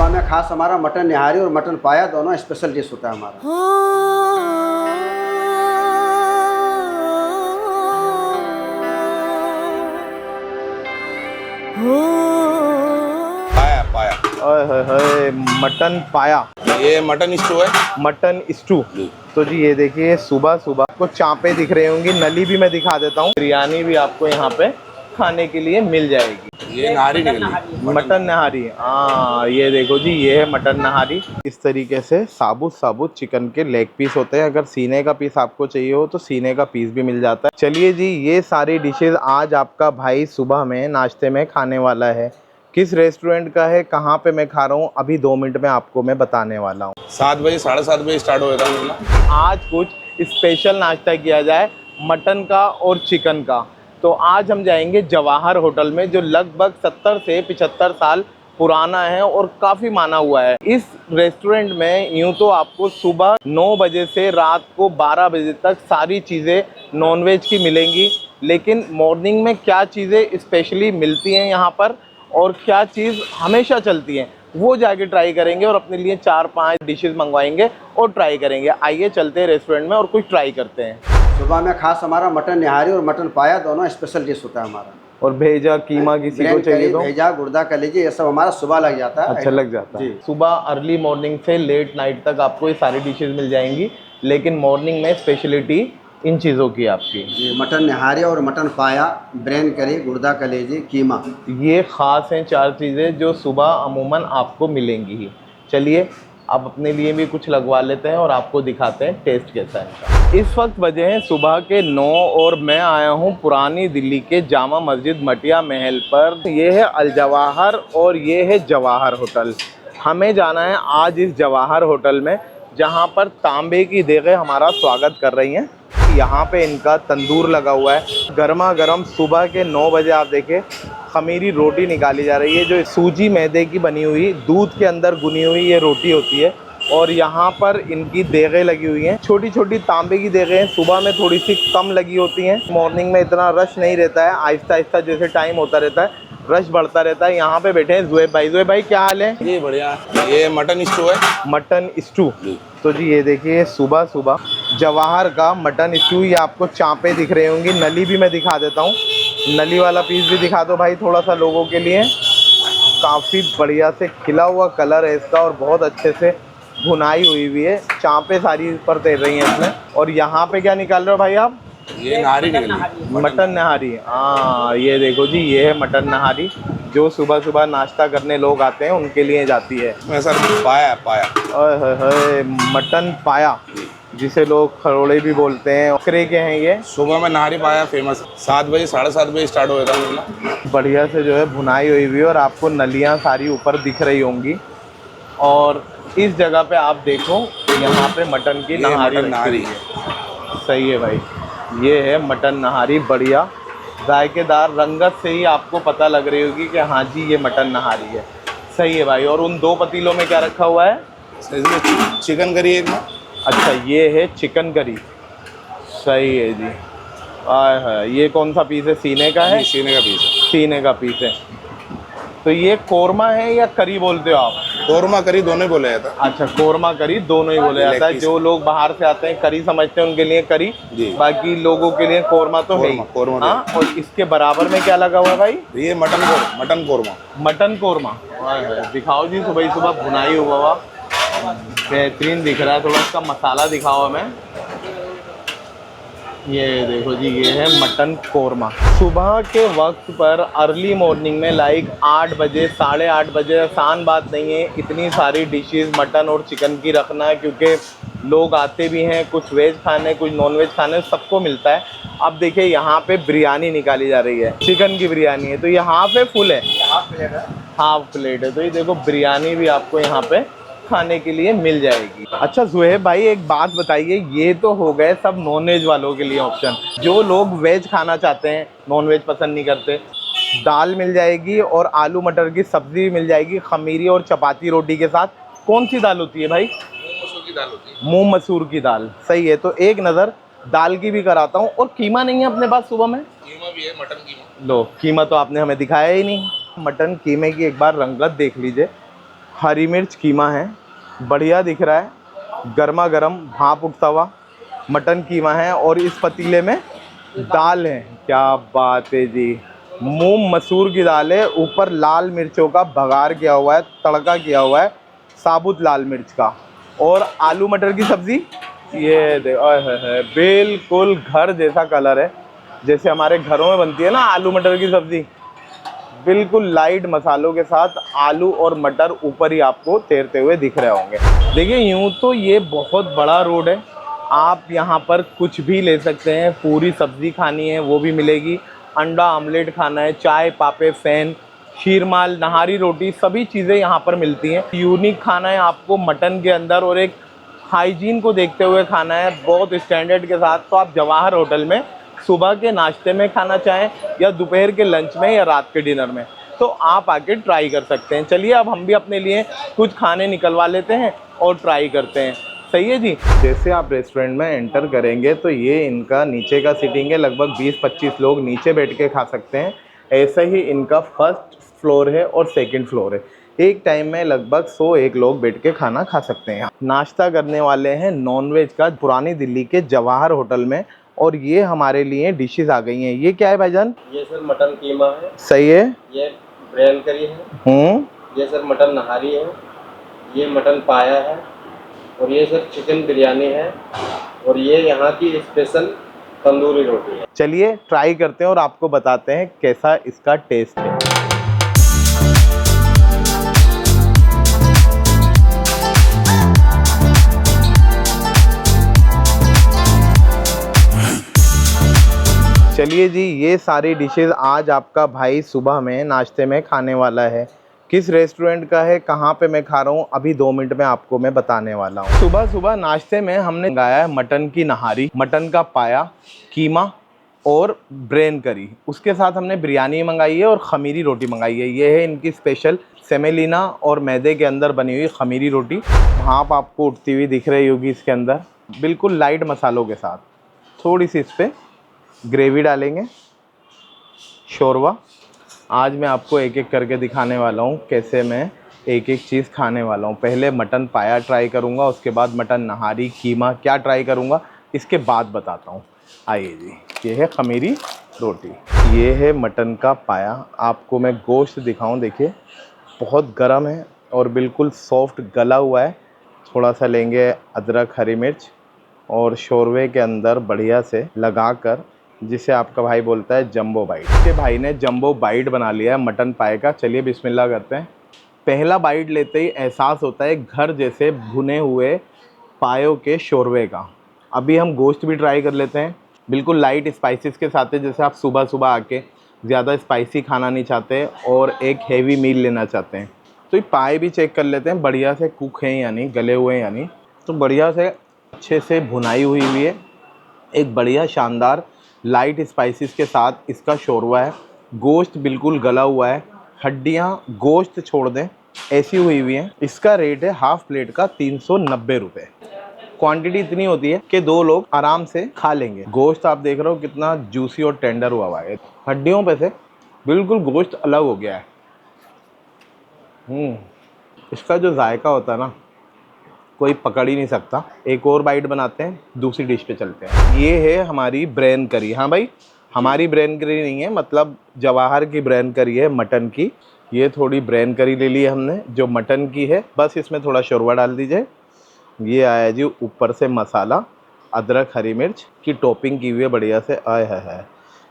सुबह में खास हमारा मटन निहारी और मटन पाया दोनों स्पेशल डिश होता है हमारा। पाया पाया ओए होए होए, मटन पाया, ये मटन स्टू है। Mutton stew. तो जी ये देखिए सुबह सुबह आपको चापे दिख रही होंगी, नली भी मैं दिखा देता हूँ, बिरयानी भी आपको यहाँ पे खाने के लिए मिल जाएगी। ये नहारी निकली मटन नहारी, हाँ ये देखो जी, ये है मटन नहारी। इस तरीके से साबुत साबुत चिकन के लेग पीस होते हैं। अगर सीने का पीस आपको चाहिए हो तो सीने का पीस भी मिल जाता है। चलिए जी, ये सारी डिशेज आज आपका भाई सुबह में नाश्ते में खाने वाला है। किस रेस्टोरेंट का है, कहाँ पे मैं खा रहा हूँ, अभी 2 मिनट में आपको मैं बताने वाला हूँ। 7 बजे 7:30 बजे स्टार्ट हो जाता है। आज कुछ स्पेशल नाश्ता किया जाए मटन का और चिकन का। तो आज हम जाएंगे जवाहर होटल में, जो लगभग 70 से 75 साल पुराना है और काफ़ी माना हुआ है। इस रेस्टोरेंट में यूँ तो आपको सुबह 9 बजे से रात को 12 बजे तक सारी चीज़ें नॉनवेज की मिलेंगी, लेकिन मॉर्निंग में क्या चीज़ें स्पेशली मिलती हैं यहाँ पर और क्या चीज़ हमेशा चलती हैं, वो जाके ट्राई करेंगे और अपने लिए 4-5 डिशेस मंगवाएंगे और ट्राई करेंगे। आइए चलते हैं रेस्टोरेंट में और कुछ ट्राई करते हैं। सुबह में खास हमारा मटन निहारी और मटन पाया दोनों स्पेशल डिश होता है हमारा। और भेजा कीमा किसी को चाहिए तो भेजा, गुर्दा, कलेजी, ये सब हमारा सुबह लग जाता है। अच्छा लग जाता है। सुबह अर्ली मॉर्निंग से लेट नाइट तक आपको ये सारी डिशेस मिल जाएंगी, लेकिन मॉर्निंग में स्पेशलिटी इन चीज़ों की आपकी। जी, मटन निहारी और मटन पाया, ब्रेन करी, गुर्दा, कलेजी, कीमा, ये ख़ास हैं 4 चीज़ें जो सुबह अमूमन आपको मिलेंगी ही। चलिए अब अपने लिए भी कुछ लगवा लेते हैं और आपको दिखाते हैं टेस्ट कैसा है इनका। इस वक्त बजे हैं सुबह के 9 और मैं आया हूं पुरानी दिल्ली के जामा मस्जिद मटिया महल पर। ये है अल जवाहर और ये है जवाहर होटल। हमें जाना है आज इस जवाहर होटल में, जहां पर तांबे की देगें हमारा स्वागत कर रही हैं। यहाँ पे इनका तंदूर लगा हुआ है, गर्मा गर्म सुबह के 9 बजे आप देखें खमीरी रोटी निकाली जा रही है, जो सूजी मैदे की बनी हुई दूध के अंदर गुनी हुई ये रोटी होती है। और यहाँ पर इनकी देगें लगी हुई हैं, छोटी छोटी तांबे की देगें। सुबह में थोड़ी सी कम लगी होती हैं, मॉर्निंग में इतना रश नहीं रहता है, आहिस्ता आहिस्ता जैसे टाइम होता रहता है रश बढ़ता रहता है। यहाँ पे बैठे हैं जुएब भाई। जुएब भाई क्या हाल है? ये बढ़िया, ये मटन स्टू है। Mutton stew. तो जी ये देखिए सुबह सुबह जवाहर का मटन स्टू। ये आपको चापे दिख रही होंगी, नली भी मैं दिखा देता हूँ, नली वाला पीस भी दिखा दो भाई थोड़ा सा लोगों के लिए। काफ़ी बढ़िया से खिला हुआ कलर है इसका और बहुत अच्छे से भुनाई हुई है। चापे सारी ऊपर तैर रही हैं इसमें। और यहाँ पे क्या निकाल रहे हो भाई आप? ये नहारी निकली, मटन नहारी। हाँ ये देखो जी, ये है मटन नहारी, जो सुबह सुबह नाश्ता करने लोग आते हैं उनके लिए जाती है। सर पाया पाया, ओए होए होए, मटन पाया, जिसे लोग खरोड़े भी बोलते हैं। बकरे के हैं ये। सुबह में नहारी पाया फेमस। 7 बजे 7:30 बजे स्टार्ट हो जाता है। बढ़िया से जो है भुनाई हुई हुई और आपको नलियाँ सारी ऊपर दिख रही होंगी। और इस जगह पे आप देखो, यहाँ पे मटन की नहारी है। सही है भाई, ये है मटन नहारी, बढ़िया जायकेदार, रंगत से ही आपको पता लग रही होगी कि हाँ जी ये मटन नहारी है। सही है भाई। और उन 2 पतीलों में क्या रखा हुआ है? इसमें चिकन करी है। अच्छा ये है चिकन करी। सही है जी। आय है, ये कौन सा पीस है? सीने का है? सीने का पीस है। सीने का पीस है। तो ये कोरमा है या करी बोलते हो आप? कोरमा करी दोनों ही बोला जाता है। अच्छा, कोरमा करी दोनों ही बोला जाता है। जो लोग बाहर से आते हैं करी समझते हैं उनके लिए करी, बाकी लोगों के लिए कोरमा तो है ही। हाँ, और इसके बराबर में क्या लगा हुआ है भाई? ये मटन कोरमा। मटन कोरमा दिखाओ जी। सुबह सुबह भुनाई हुआ बेहतरीन दिख रहा है। थोड़ा इसका मसाला दिखाओ हमें। ये देखो जी, ये है मटन कोरमा। सुबह के वक्त पर अर्ली मॉर्निंग में लाइक 8 बजे 8:30 बजे, आसान बात नहीं है इतनी सारी डिशेस मटन और चिकन की रखना है, क्योंकि लोग आते भी हैं, कुछ वेज खाने कुछ नॉन वेज खाने, सबको मिलता है। अब देखिए यहाँ पे बिरयानी निकाली जा रही है, चिकन की बिरयानी है। तो ये हाफ है फुल है? हाफ प्लेट है। तो ये देखो बिरयानी भी आपको यहाँ पे खाने के लिए मिल जाएगी। अच्छा जुहेब भाई एक बात बताइए, ये तो हो गए सब नॉन वेज वालों के लिए ऑप्शन। जो लोग वेज खाना चाहते हैं, नॉन वेज पसंद नहीं करते, दाल मिल जाएगी और आलू मटर की सब्जी भी मिल जाएगी, खमीरी और चपाती रोटी के साथ। कौन सी दाल होती है भाई? मूंग मसूर की दाल होती है। मूंग मसूर की दाल। सही है। तो एक नज़र दाल की भी कराता हूँ। और कीमा नहीं है अपने पास सुबह में? कीमा भी है, मटन कीमा। लो, कीमा तो आपने हमें दिखाया ही नहीं। मटन कीमे की एक बार रंगत देख लीजिए, हरी मिर्च कीमा है, बढ़िया दिख रहा है, गर्मा गर्म भाप उठता हुआ मटन कीमा है। और इस पतीले में दाल है, क्या बात है जी, मूंग मसूर की दाल है, ऊपर लाल मिर्चों का बघार किया हुआ है, तड़का किया हुआ है साबुत लाल मिर्च का। और आलू मटर की सब्ज़ी, ये है बिल्कुल घर जैसा कलर है, जैसे हमारे घरों में बनती है ना आलू मटर की सब्ज़ी, बिल्कुल लाइट मसालों के साथ आलू और मटर ऊपर ही आपको तैरते हुए दिख रहे होंगे। देखिए यूँ तो ये बहुत बड़ा रोड है, आप यहाँ पर कुछ भी ले सकते हैं, पूरी सब्ज़ी खानी है वो भी मिलेगी, अंडा आमलेट खाना है, चाय पापे फ़ैन शीरमाल नहारी रोटी सभी चीज़ें यहाँ पर मिलती हैं। यूनिक खाना है आपको मटन के अंदर, और एक हाइजीन को देखते हुए खाना है बहुत स्टैंडर्ड के साथ। तो आप जवाहर होटल में सुबह के नाश्ते में खाना चाहें या दोपहर के लंच में या रात के डिनर में, तो आप आके ट्राई कर सकते हैं। चलिए अब हम भी अपने लिए कुछ खाने निकलवा लेते हैं और ट्राई करते हैं। सही है जी। जैसे आप रेस्टोरेंट में एंटर करेंगे तो ये इनका नीचे का सीटिंग है, लगभग 20-25 लोग नीचे बैठ के खा सकते हैं। ऐसा ही इनका फर्स्ट फ्लोर है और सेकंड फ्लोर है, एक टाइम में लगभग 101 लोग बैठ के खाना खा सकते हैं। नाश्ता करने वाले हैं नॉनवेज का पुरानी दिल्ली के जवाहर होटल में, और ये हमारे लिए डिशेस आ गई हैं। ये क्या है भाईजान? ये सर मटन कीमा है। सही है। ये ब्रेन करी है। ये सर मटन नहारी है। ये मटन पाया है। और ये सर चिकन बिरयानी है। और ये यहाँ की स्पेशल तंदूरी रोटी है। चलिए ट्राई करते हैं और आपको बताते हैं कैसा इसका टेस्ट है। चलिए जी, ये सारी डिशेस आज आपका भाई सुबह में नाश्ते में खाने वाला है। किस रेस्टोरेंट का है, कहाँ पे मैं खा रहा हूँ, अभी 2 मिनट में आपको मैं बताने वाला हूँ। सुबह सुबह नाश्ते में हमने मंगाया है मटन की नहारी, मटन का पाया, कीमा और ब्रेन करी। उसके साथ हमने बिरयानी मंगाई है और खमीरी रोटी मंगाई है। ये है इनकी स्पेशल सेमेलिना और मैदे के अंदर बनी हुई खमीरी रोटी। भाप आपको उठती हुई दिख रही होगी इसके अंदर, बिल्कुल लाइट मसालों के साथ। थोड़ी सी इस पर ग्रेवी डालेंगे, शोरवा। आज मैं आपको एक एक करके दिखाने वाला हूँ कैसे मैं एक एक चीज़ खाने वाला हूँ। पहले मटन पाया ट्राई करूँगा, उसके बाद मटन नहारी कीमा क्या ट्राई करूँगा इसके बाद बताता हूँ। आइए जी, ये है खमीरी रोटी, ये है मटन का पाया। आपको मैं गोश्त दिखाऊँ, देखिए बहुत गर्म है और बिल्कुल सॉफ्ट गला हुआ है। थोड़ा सा लेंगे अदरक हरी मिर्च और शोरवे के अंदर बढ़िया से लगाकर, जिसे आपका भाई बोलता है जंबो बाइट। इसके भाई ने जंबो बाइट बना लिया है मटन पाए का। चलिए बिस्मिल्लाह करते हैं। पहला बाइट लेते ही एहसास होता है घर जैसे भुने हुए पायों के शोरवे का। अभी हम गोश्त भी ट्राई कर लेते हैं, बिल्कुल लाइट स्पाइसेस के साथ है। जैसे आप सुबह सुबह आके ज़्यादा स्पाइसी खाना नहीं चाहते और एक हेवी मील लेना चाहते हैं, तो ये पाए भी चेक कर लेते हैं बढ़िया से कुक हैं यानी गले हुए हैं यानी। तो बढ़िया से अच्छे से भुनाई हुई है, एक बढ़िया शानदार लाइट स्पाइसेस के साथ इसका शोरवा है। गोश्त बिल्कुल गला हुआ है, हड्डियाँ गोश्त छोड़ दें ऐसी हुई हैं। इसका रेट है हाफ प्लेट का 390 रुपये। क्वांटिटी इतनी होती है कि 2 लोग आराम से खा लेंगे। गोश्त आप देख रहे हो कितना जूसी और टेंडर हुआ है, हड्डियों पे से बिल्कुल गोश्त अलग हो गया है। इसका जो जायका होता है ना, कोई पकड़ ही नहीं सकता। एक और बाइट बनाते हैं, दूसरी डिश पे चलते हैं। ये है हमारी ब्रेन करी। हाँ भाई, हमारी ब्रेन करी नहीं है, मतलब जवाहर की ब्रेन करी है मटन की। ये थोड़ी ब्रेन करी ले ली है हमने जो मटन की है, बस इसमें थोड़ा शोरवा डाल दीजिए। ये आया जी ऊपर से मसाला, अदरक हरी मिर्च की टॉपिंग की हुई है बढ़िया से। आय है,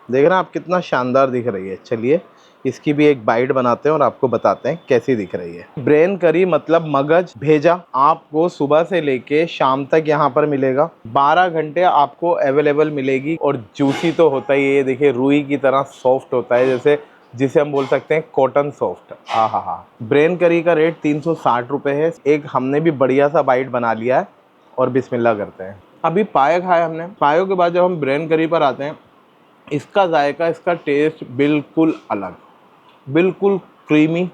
देख रहे हैं आप कितना शानदार दिख रही है। चलिए इसकी भी एक बाइट बनाते हैं और आपको बताते हैं कैसी दिख रही है। ब्रेन करी मतलब मगज भेजा, आपको सुबह से लेके शाम तक यहाँ पर मिलेगा। 12 घंटे आपको अवेलेबल मिलेगी और जूसी तो होता ही है। ये देखिए रुई की तरह सॉफ्ट होता है, जैसे जिसे हम बोल सकते हैं कॉटन सॉफ्ट। हाँ। ब्रेन करी का रेट 360 रुपये है। एक हमने भी बढ़िया सा बाइट बना लिया है और बिस्मिल्लाह करते हैं। अभी पाया खाया हमने, पायों के बाद जब हम ब्रेन करी पर आते हैं, इसका जायका, इसका टेस्ट बिल्कुल अलग, बिल्कुल क्रीमी,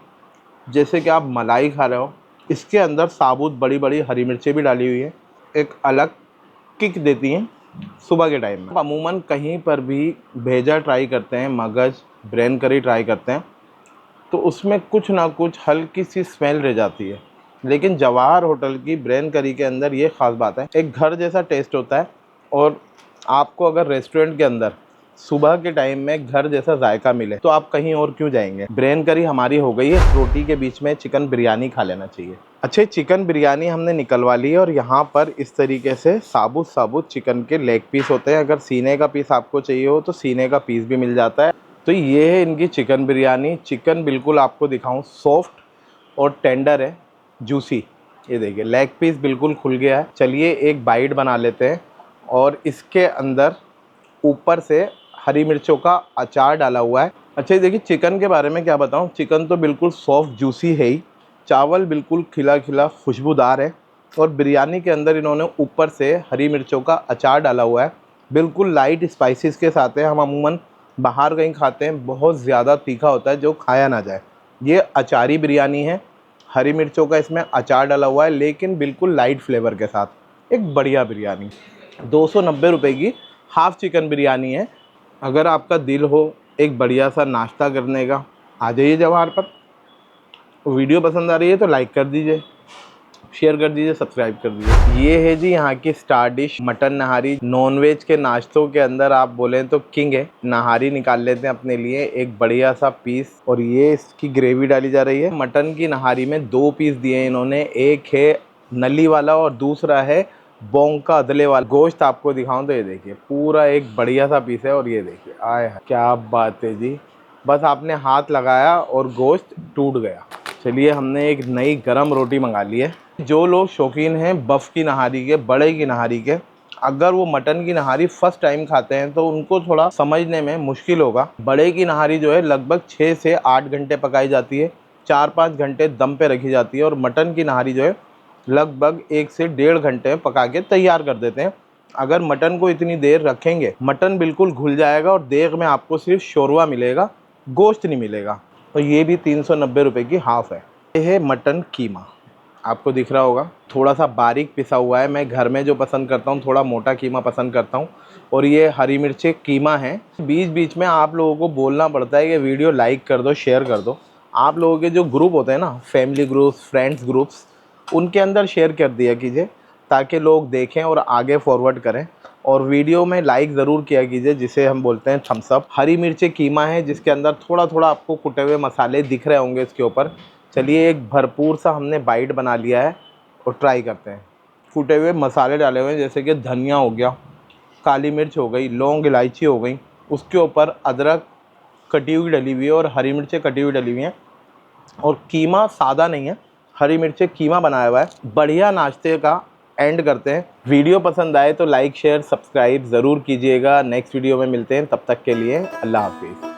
जैसे कि आप मलाई खा रहे हो। इसके अंदर साबुत बड़ी बड़ी हरी मिर्चें भी डाली हुई है, एक अलग किक देती हैं सुबह के टाइम में। अमूमन कहीं पर भी भेजा ट्राई करते हैं, मगज ब्रेन करी ट्राई करते हैं, तो उसमें कुछ ना कुछ हल्की सी स्मेल रह जाती है। लेकिन जवाहर होटल की ब्रेन करी के अंदर ये ख़ास बात है, एक घर जैसा टेस्ट होता है। और आपको अगर रेस्टोरेंट के अंदर सुबह के टाइम में घर जैसा जायका मिले तो आप कहीं और क्यों जाएंगे। ब्रेन करी हमारी हो गई है, रोटी के बीच में चिकन बिरयानी खा लेना चाहिए। अच्छे चिकन बिरयानी हमने निकलवा ली है और यहाँ पर इस तरीके से साबुत साबुत चिकन के लेग पीस होते हैं। अगर सीने का पीस आपको चाहिए हो तो सीने का पीस भी मिल जाता है। तो ये है इनकी चिकन बिरयानी। चिकन बिल्कुल आपको दिखाऊं सॉफ्ट और टेंडर है, जूसी। ये देखिए लेग पीस बिल्कुल खुल गया है। चलिए एक बाइट बना लेते हैं। और इसके अंदर ऊपर से हरी मिर्चों का अचार डाला हुआ है। अच्छा ये देखिए चिकन के बारे में क्या बताऊं, चिकन तो बिल्कुल सॉफ्ट जूसी है ही, चावल बिल्कुल खिला खिला खुशबूदार है। और बिरयानी के अंदर इन्होंने ऊपर से हरी मिर्चों का अचार डाला हुआ है, बिल्कुल लाइट स्पाइसेस के साथ है। हम अमूमन बाहर कहीं खाते हैं बहुत ज़्यादा तीखा होता है जो खाया ना जाए। ये अचारी बिरयानी है, हरी मिर्चों का इसमें अचार डाला हुआ है, लेकिन बिल्कुल लाइट फ्लेवर के साथ एक बढ़िया बिरयानी। 290 रुपये की हाफ़ चिकन बिरयानी है। अगर आपका दिल हो एक बढ़िया सा नाश्ता करने का, आ जाइए जवाहर पर। वीडियो पसंद आ रही है तो लाइक कर दीजिए, शेयर कर दीजिए, सब्सक्राइब कर दीजिए। ये है जी यहाँ की स्टार डिश मटन नहारी। नॉनवेज के नाश्तों के अंदर आप बोलें तो किंग है। नहारी निकाल लेते हैं अपने लिए एक बढ़िया सा पीस, और ये इसकी ग्रेवी डाली जा रही है। मटन की नहारी में 2 पीस दिए इन्होंने, एक है नली वाला और दूसरा है बोंग का अदले वाला। गोश्त आपको दिखाऊं तो ये देखिए पूरा एक बढ़िया सा पीस है। और ये देखिए आए क्या बात है जी, बस आपने हाथ लगाया और गोश्त टूट गया। चलिए हमने एक नई गरम रोटी मंगा ली है। जो लोग शौकीन हैं बफ़ की नहारी के, बड़े की नहारी के, अगर वो मटन की नहारी फर्स्ट टाइम खाते हैं तो उनको थोड़ा समझने में मुश्किल होगा। बड़े की नहारी जो है लगभग 6 से 8 घंटे पकाई जाती है, 4-5 घंटे दम पे रखी जाती है। और मटन की नहारी जो है लगभग 1 से 1.5 घंटे पका के तैयार कर देते हैं। अगर मटन को इतनी देर रखेंगे मटन बिल्कुल घुल जाएगा और देग में आपको सिर्फ शोरवा मिलेगा, गोश्त नहीं मिलेगा। तो ये भी 390 रुपये की हाफ़ है। ये है मटन कीमा, आपको दिख रहा होगा थोड़ा सा बारीक पिसा हुआ है। मैं घर में जो पसंद करता हूँ थोड़ा मोटा कीमा पसंद करता हूँ। और ये हरी मिर्ची कीमा है। बीच बीच में आप लोगों को बोलना पड़ता है कि वीडियो लाइक कर दो, शेयर कर दो। आप लोगों के जो ग्रुप होते हैं ना, फैमिली ग्रुप्स, फ्रेंड्स ग्रुप्स, उनके अंदर शेयर कर दिया कीजिए ताकि लोग देखें और आगे फॉरवर्ड करें। और वीडियो में लाइक ज़रूर किया कीजिए, जिसे हम बोलते हैं थम्स अप। हरी मिर्ची कीमा है जिसके अंदर थोड़ा थोड़ा आपको कुटे हुए मसाले दिख रहे होंगे इसके ऊपर। चलिए एक भरपूर सा हमने बाइट बना लिया है और ट्राई करते हैं। कुटे हुए मसाले डाले हुए हैं जैसे कि धनिया हो गया, काली मिर्च हो गई, लौंग इलायची हो गई, उसके ऊपर अदरक कटी हुई डली हुई है और हरी मिर्चें कटी हुई डली हुई हैं। और कीमा सादा नहीं है, हरी मिर्ची कीमा बनाया हुआ है। बढ़िया नाश्ते का एंड करते हैं। वीडियो पसंद आए तो लाइक शेयर सब्सक्राइब ज़रूर कीजिएगा। नेक्स्ट वीडियो में मिलते हैं, तब तक के लिए अल्लाह हाफिज़।